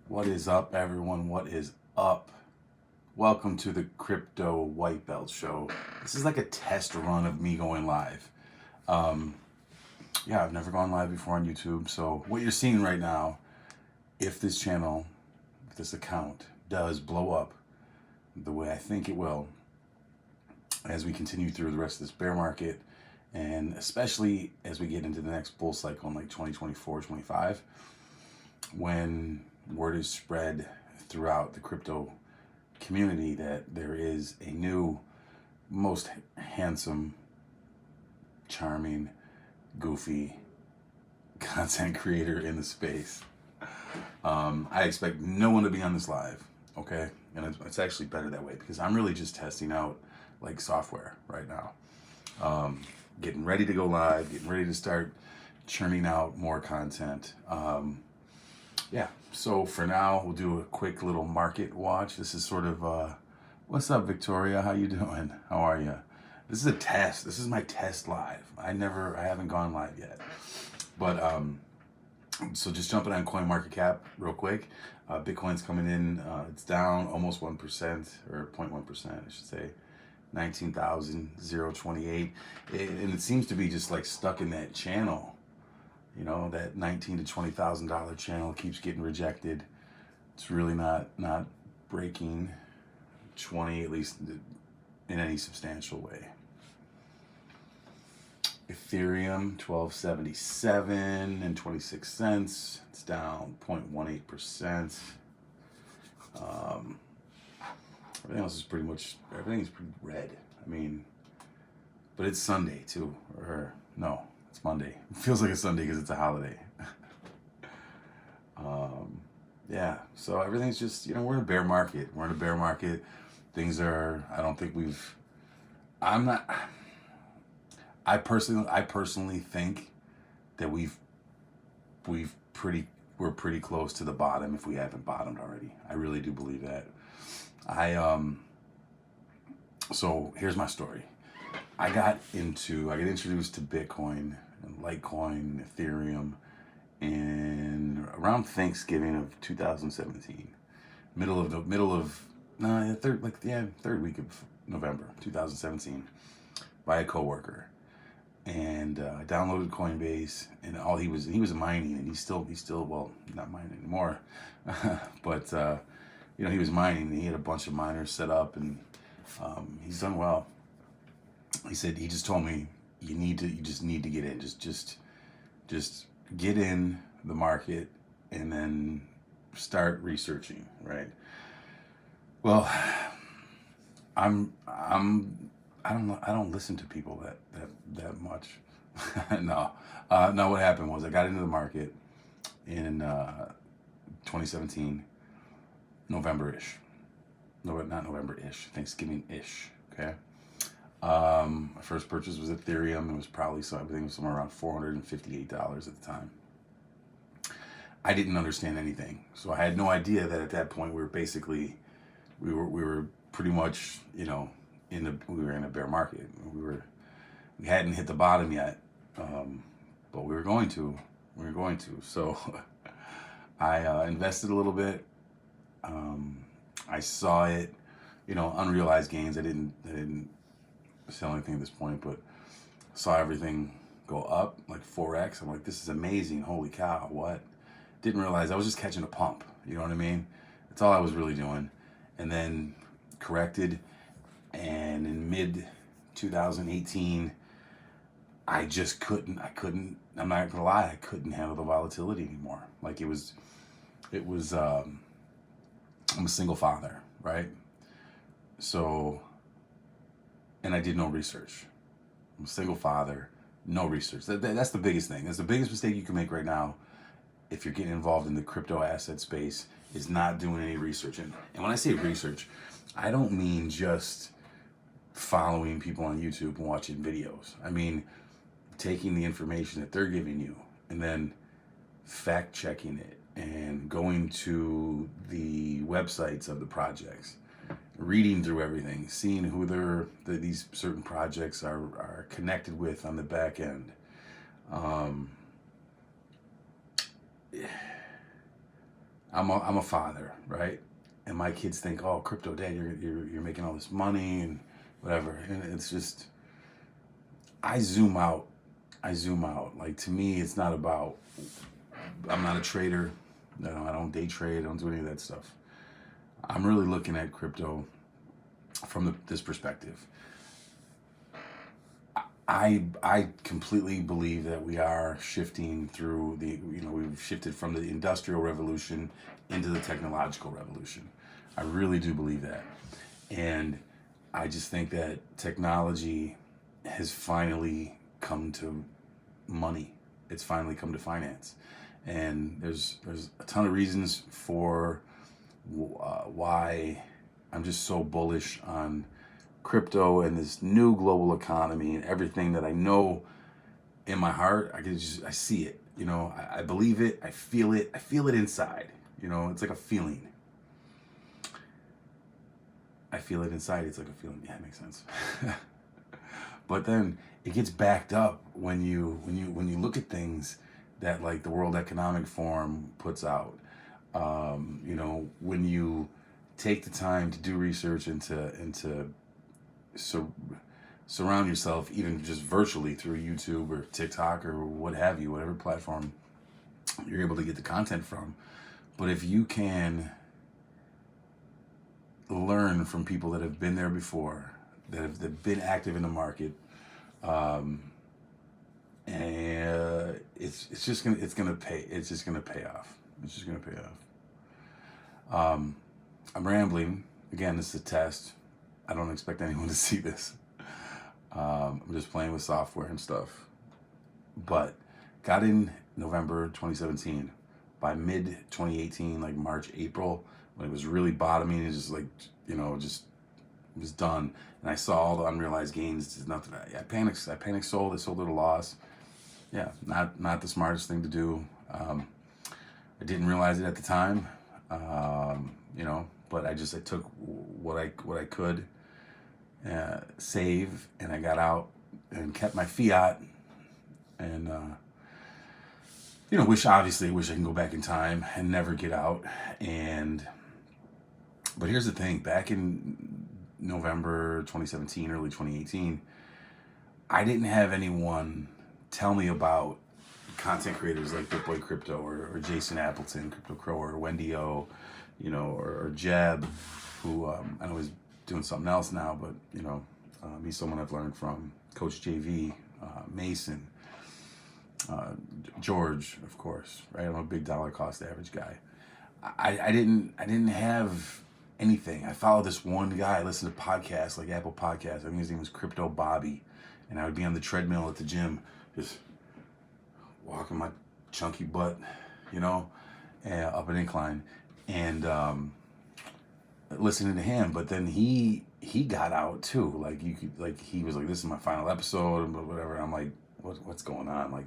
What is up, everyone? What is up? Welcome to the Crypto White Belt Show. This is like a test run of me going live. Um, yeah, I've never gone live before on YouTube. So, what you're seeing right now, if this channel, if this account does blow up the way I think it will, as we continue through the rest of this bear market, and especially as we get into the next bull cycle in like 2024, 25, when word is spread throughout the crypto community that there is a new, most handsome, charming, goofy content creator in the space. I expect no one to be on this live, okay? And it's actually better that way because I'm really just testing out like software right now. Getting ready to go live, getting ready to start churning out more content. Yeah, so for now, we'll do a quick little market watch. This is sort of, what's up, Victoria? How you doing? How are you? This is a test. This is my test live. I haven't gone live yet. But, so just jumping on CoinMarketCap real quick. Bitcoin's coming in, it's down almost 1%, or 0.1%, I should say. 19,028. And it seems to be just like stuck in that channel. You know, that $19,000 to $20,000 channel keeps getting rejected. It's really not breaking 20, at least in any substantial way. Ethereum 1277 and 26 cents. It's down 0.18%. Everything else is everything's pretty red. I mean, but it's Sunday too, or no, it's Monday. It feels like a Sunday because it's a holiday. Yeah, so everything's just, we're in a bear market. We're in a bear market. Things are, I personally think that we're pretty close to the bottom if we haven't bottomed already. I really do believe that. So here's my story. I got introduced to Bitcoin and Litecoin, Ethereum, in around Thanksgiving of 2017, third week of November 2017, by a coworker, and I downloaded Coinbase, and he was mining, and he's still well, not mining anymore, but he was mining, and he had a bunch of miners set up, and he's done well. He said, he just told me, you just need to get in, just get in the market and then start researching, right? Well, I don't listen to people that much. No, what happened was I got into the market in 2017, November-ish. No, not November-ish, Thanksgiving-ish, okay? My first purchase was Ethereum. It was probably everything was somewhere around $458 at the time. I didn't understand anything, so I had no idea that at that point we were pretty much we were in a bear market. We hadn't hit the bottom yet, but we were going to. So I invested a little bit. I saw it, unrealized gains. I didn't sell anything at this point, but saw everything go up like 4x. I'm like, this is amazing. Holy cow, what? Didn't realize I was just catching a pump. You know what I mean? That's all I was really doing. And then corrected, and in mid 2018, I just couldn't, I'm not gonna lie, I couldn't handle the volatility anymore. Like I'm a single father, right? So, and I did no research. I'm a single father, no research. That's the biggest thing. That's the biggest mistake you can make right now if you're getting involved in the crypto asset space, is not doing any research. And when I say research, I don't mean just following people on YouTube and watching videos. I mean taking the information that they're giving you and then fact checking it and going to the websites of the projects, reading through everything, seeing who these certain projects are connected with on the back end. I'm a father, right? And my kids think, oh, crypto, dad, you're making all this money and whatever. And it's just, I zoom out. I zoom out. Like, to me, it's not about, I'm not a trader. I don't day trade. I don't do any of that stuff. I'm really looking at crypto from this perspective. I completely believe that we are shifting through we've shifted from the industrial revolution into the technological revolution. I really do believe that. And I just think that technology has finally come to money. It's finally come to finance. And there's a ton of reasons for why I'm just so bullish on crypto and this new global economy and everything that I know in my heart. I see it. I believe it. I feel it. I feel it inside. It's like a feeling. I feel it inside. It's like a feeling. Yeah, it makes sense. But then it gets backed up when you look at things that, like, the World Economic Forum puts out. When you take the time to do research into surround yourself, even just virtually through YouTube or TikTok or what have you, whatever platform you're able to get the content from. But if you can learn from people that have been there before, that have been active in the market, and it's just gonna pay off. It's just gonna pay off. I'm rambling again. This is a test. I don't expect anyone to see this. I'm just playing with software and stuff. But got in November 2017. By mid 2018, like March, April, when it was really bottoming, it just just it was done. And I saw all the unrealized gains. It's nothing. I panicked. Sold. I sold at a loss. Yeah, not the smartest thing to do. I didn't realize it at the time. But I took what I could save, and I got out and kept my fiat. And wish I can go back in time and never get out. But here's the thing: back in November 2017, early 2018, I didn't have anyone tell me about content creators like BitBoy Crypto or Jason Appleton, Crypto Crow, or Wendy O, or Jeb, who I know is doing something else now, but he's someone I've learned from. Coach JV, Mason, George, of course, right? I'm a big dollar cost average guy. I didn't have anything. I followed this one guy. I listened to podcasts like Apple Podcasts. I think his name was Crypto Bobby, and I would be on the treadmill at the gym, just walking my chunky butt, up an incline, and listening to him. But then he got out too. Like, he was like, "This is my final episode," but whatever. And I'm like, what's going on? Like,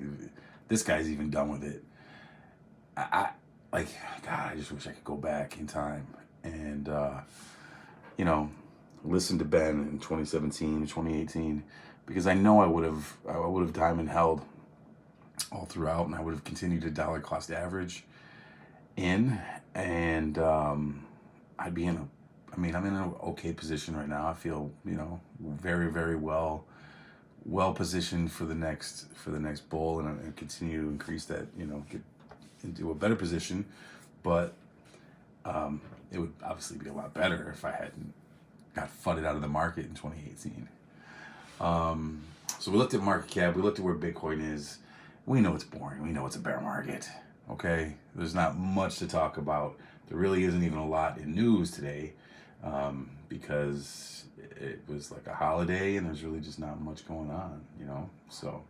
this guy's even done with it. God, I just wish I could go back in time and listen to Ben in 2017, 2018, because I know I would have diamond held all throughout, and I would have continued to dollar cost average in, and I'd be I'm in an okay position right now. I feel, very, very well positioned for the next bull, and I continue to increase that, get into a better position. But it would obviously be a lot better if I hadn't got flooded out of the market in 2018. So we looked at market cap. We looked at where Bitcoin is. We know it's boring. We know it's a bear market. Okay, there's not much to talk about. There really isn't even a lot in news today, because it was like a holiday and there's really just not much going on, So,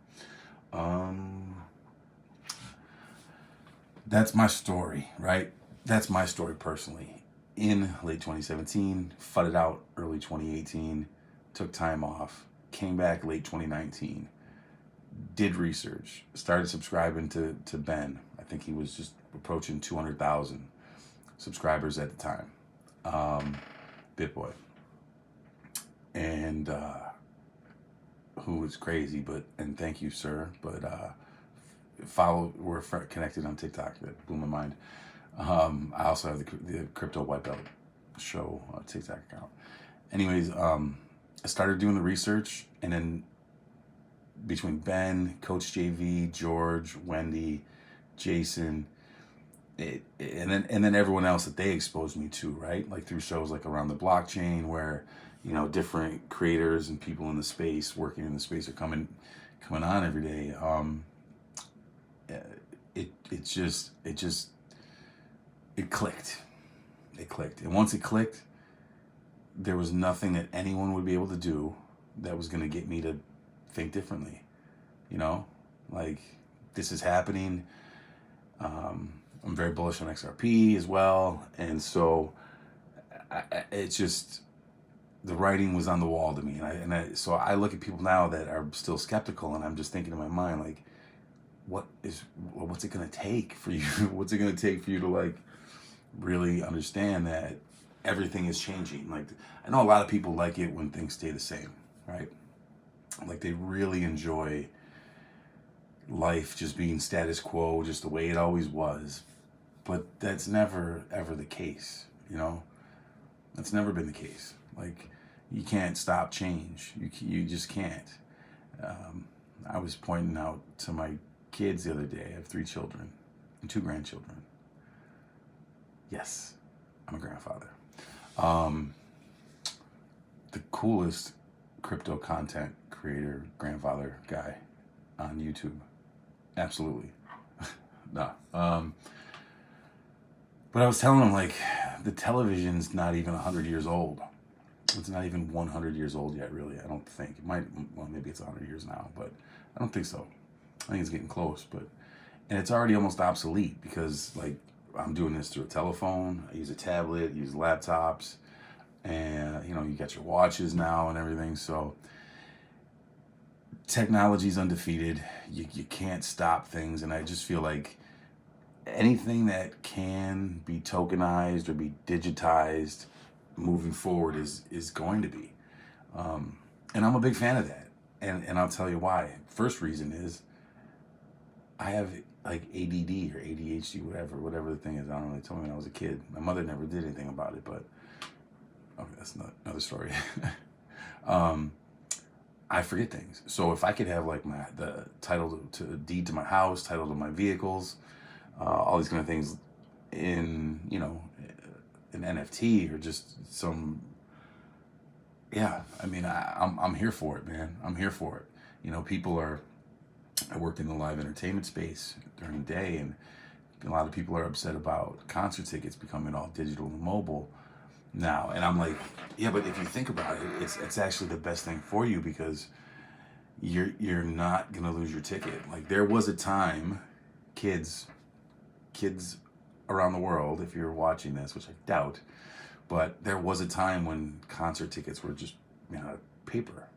that's my story, right? That's my story personally. In late 2017, fudded out early 2018, took time off, came back late 2019, did research, started subscribing to Ben. I think he was just approaching 200,000 subscribers at the time. BitBoy. And who was crazy, and thank you, sir. But we're connected on TikTok. That blew my mind. I also have the Crypto Wipeout show TikTok account. Anyways, I started doing the research, and then between Ben, Coach JV, George, Wendy, Jason, and then everyone else that they exposed me to, right? Like through shows like Around the Blockchain, where different creators and people in the space, working in the space, are coming on every day. It clicked. It clicked, and once it clicked, there was nothing that anyone would be able to do that was going to get me to think differently. Like, this is happening. I'm very bullish on XRP as well, and so it's just, the writing was on the wall to me, so I look at people now that are still skeptical, and I'm just thinking in my mind, like, what's it gonna take for you? What's it gonna take for you to like really understand that everything is changing? Like, I know a lot of people like it when things stay the same, right? Like, they really enjoy life just being status quo, just the way it always was. But that's never ever the case, That's never been the case. Like, you can't stop change. You just can't. I was pointing out to my kids the other day. I have 3 children and 2 grandchildren. Yes, I'm a grandfather. The coolest crypto content creator, grandfather guy on YouTube. Absolutely. No. But I was telling him, like, the television's not even 100 years old. It's not even 100 years old yet, really. I don't think. It might, well, maybe it's 100 years now, but I don't think so. I think it's getting close, and it's already almost obsolete, because, like, I'm doing this through a telephone. I use a tablet, use laptops, and, you got your watches now and everything. So technology's undefeated. You can't stop things, and I just feel like anything that can be tokenized or be digitized moving forward is going to be. And I'm a big fan of that. And I'll tell you why. First reason is I have like ADD or ADHD, whatever the thing is. I don't know. They told me when I was a kid. My mother never did anything about it, but okay, that's not another story. I forget things. So if I could have like the title to deed to my house, title to my vehicles, all these kind of things in, an NFT or just some, yeah, I mean, I'm here for it, man. I'm here for it. I worked in the live entertainment space during the day, and a lot of people are upset about concert tickets becoming all digital and mobile now. And I'm like, yeah, but if you think about it, it's actually the best thing for you, because you're not gonna lose your ticket. Like, there was a time, kids around the world, if you're watching this, which I doubt, but there was a time when concert tickets were just paper,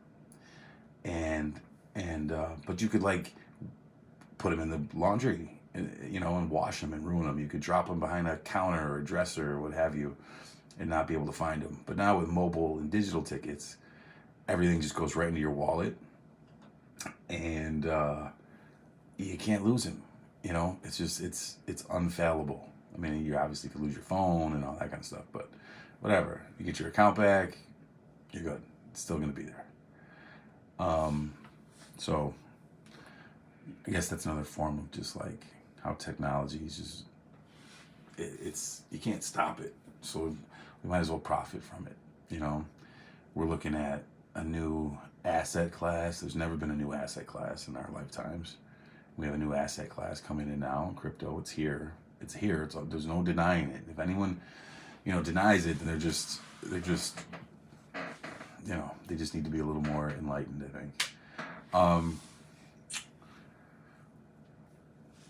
and but you could like put them in the laundry, and wash them and ruin them. You could drop them behind a counter or a dresser or what have you, and not be able to find them. But now with mobile and digital tickets, everything just goes right into your wallet, and you can't lose them. It's just it's unfallible. I mean, you obviously could lose your phone and all that kind of stuff, but whatever. You get your account back, you're good. It's still gonna be there. So I guess that's another form of just like how technology is just, it's you can't stop it. So we might as well profit from it. We're looking at a new asset class. There's never been a new asset class in our lifetimes. We have a new asset class coming in now, crypto. It's here. There's no denying it. If anyone, denies it, then they're just, they just need to be a little more enlightened, I think.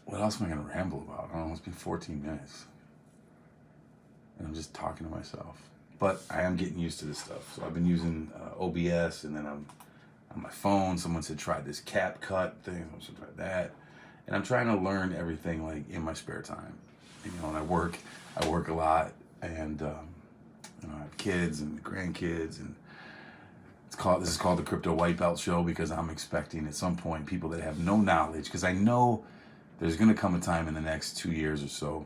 What else am I going to ramble about? I don't know. It's been 14 minutes. And I'm just talking to myself. But I am getting used to this stuff. So I've been using OBS, and then I'm on my phone. Someone said try this CapCut thing. I should try that. And I'm trying to learn everything like in my spare time. And I work a lot, and I have kids and grandkids, and this is called the Crypto Wipeout Show, because I'm expecting at some point people that have no knowledge, because I know there's going to come a time in the next 2 years or so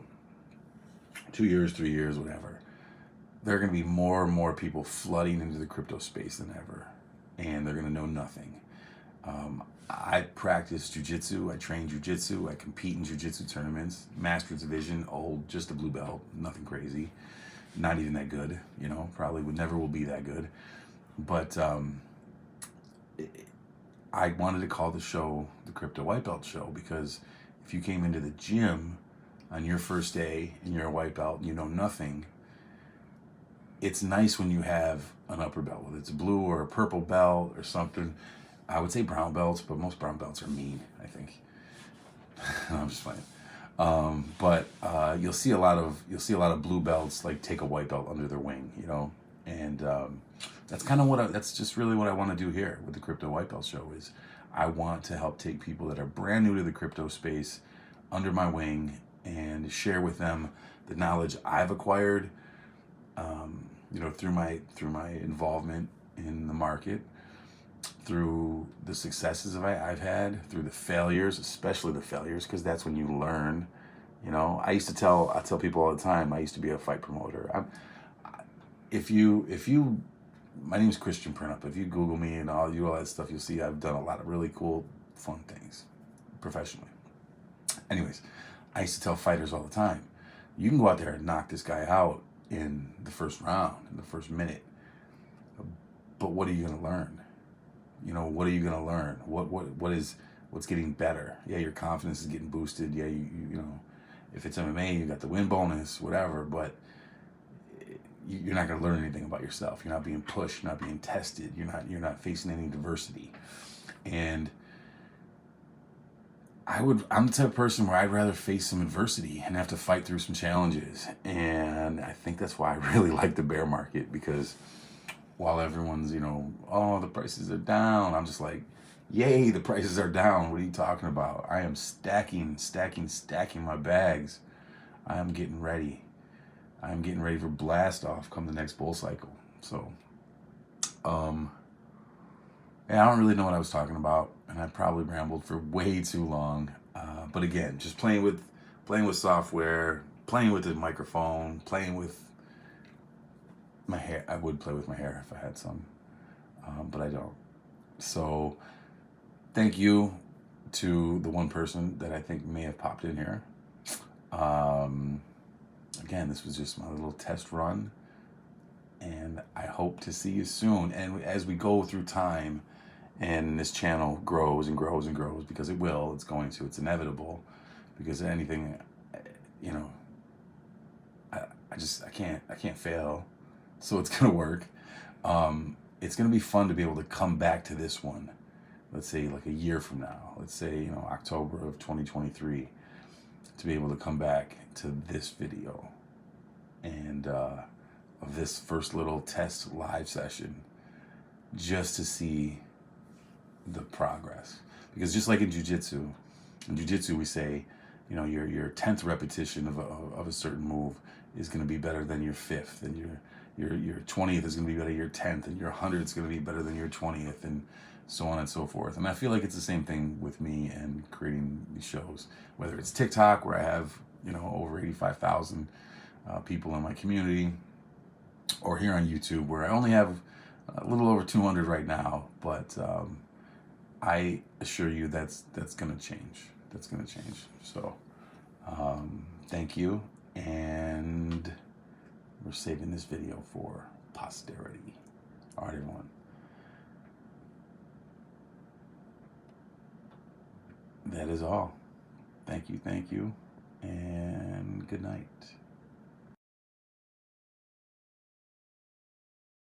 2 years, 3 years, whatever, there are going to be more and more people flooding into the crypto space than ever, and they're going to know nothing. I practice jujitsu. I train jujitsu. I compete in jujitsu tournaments. Master division, old, just a blue belt, nothing crazy, not even that good. Probably would never will be that good. But I wanted to call the show the Crypto White Belt Show because if you came into the gym on your first day and you're a white belt and you know nothing, it's nice when you have an upper belt, whether it's a blue or a purple belt or something. I would say brown belts, but most brown belts are mean, I think. No, I'm just playing. But you'll see a lot of blue belts like take a white belt under their wing, and that's kind of that's just really what I want to do here with the Crypto White Belt Show. Is I want to help take people that are brand new to the crypto space under my wing and share with them the knowledge I've acquired, through my involvement in the market, through the successes I've had, through the failures, especially the failures, because that's when you learn. I tell people all the time, I used to be a fight promoter. My name is Christian Printup. If you Google me and all that stuff, you'll see I've done a lot of really cool, fun things professionally. Anyways, I used to tell fighters all the time, you can go out there and knock this guy out in the first round, in the first minute, but what are you going to learn? What are you going to learn? What's getting better? Yeah, your confidence is getting boosted. Yeah, if it's MMA, you got the win bonus, whatever, but you're not going to learn anything about yourself. You're not being pushed, you're not being tested, you're not facing any diversity. And I'm the type of person where I'd rather face some adversity and have to fight through some challenges. And I think that's why I really like the bear market, because while everyone's, the prices are down, I'm just like, yay, the prices are down. What are you talking about? I am stacking my bags. I am getting ready. I'm getting ready for blast off come the next bull cycle. So, I don't really know what I was talking about, and I probably rambled for way too long. But again, just playing with software, playing with the microphone, playing with my hair. I would play with my hair if I had some, but I don't. So, thank you to the one person that I think may have popped in here. Again, this was just my little test run, and I hope to see you soon. And as we go through time and this channel grows and grows and grows, because it's going to, it's inevitable, because anything, I can't fail, so it's going to work. It's going to be fun to be able to come back to this one, let's say like a year from now, let's say, October of 2023, to be able to come back to this video and of this first little test live session, just to see the progress. Because just like in jujitsu we say, your 10th repetition of a certain move is going to be better than your 5th, and your 20th is going to be better than your 10th, and your 100th is going to be better than your 20th, and so on and so forth. And I feel like it's the same thing with me and creating these shows, whether it's TikTok, where I have, over 85,000 people in my community, or here on YouTube, where I only have a little over 200 right now, but I assure you that's going to change. That's going to change. So thank you, and we're saving this video for posterity. All right, everyone. That is all. Thank you, and good night.